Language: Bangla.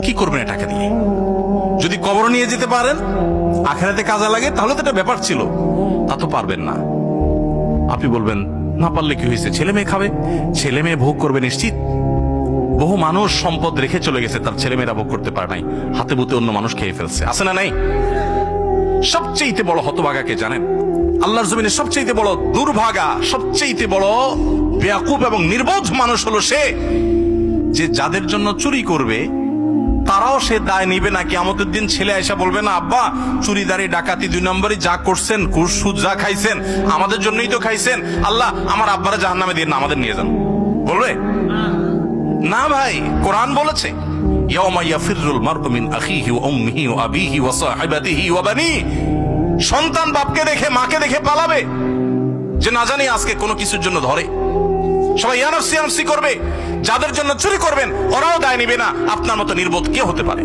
কি করবেন এটাকে দিয়ে? যদি কবর নিয়ে যেতে পারেন, আখেরাতে কাজে লাগে, তাহলে তো এটা ব্যাপার ছিল। তা তো পারবেন না। আপনি বলবেন না পারলে কি হয়েছে, ছেলে মেয়ে খাবে, ছেলে মেয়ে ভোগ করবে নিশ্চিত। বহু মানুষ সম্পদ রেখে চলে গেছে, তার ছেলে মেয়েরা ভোগ করতে পারে নাই, হাতে বুতে অন্য মানুষ খেয়ে ফেলছে, আছে না নাই? সবচেয়ে বড় হতভাগাকে জানেন? আল্লাহর জমিনে সবচেয়ে বড় দুর্ভাগা, সবচেয়ে বড় বেয়াকুব এবং নির্বোধ মানুষ হলো সে, যে যাদের জন্য চুরি করবে তারাও সে দায় নিবে না। কিয়ামতের দিন ছেলে আয়সা বলবে না, আব্বা চুরিদারি ডাকাতি 2 নম্বরই যা করছেন, ঘুষ সুদ যা খাইছেন, আমাদের জন্যই তো খাইছেন, আল্লাহ আমার আব্বারে জাহান্নামে দিয়ে না, আমাদের নিয়ে যান। বলবে না ভাই, কোরআন বলেছে ইয়াউমা ইয়াফিরুল মারউ মিন আখিহি ওয়া উম্মিহি ওয়া আবিহি ওয়া সাহিবাতিহি ওয়া বানি। সন্তান বাপকে দেখে মাকে দেখে পালাবে, যে না জানি আজকে কোনো কিছুর জন্য ধরে। সবাই ইয়া নাফসি করবে। যাদের জন্য চুরি করবেন ওরাও দায় নিবে না। আপনার মতো নির্বোধ কে হতে পারে?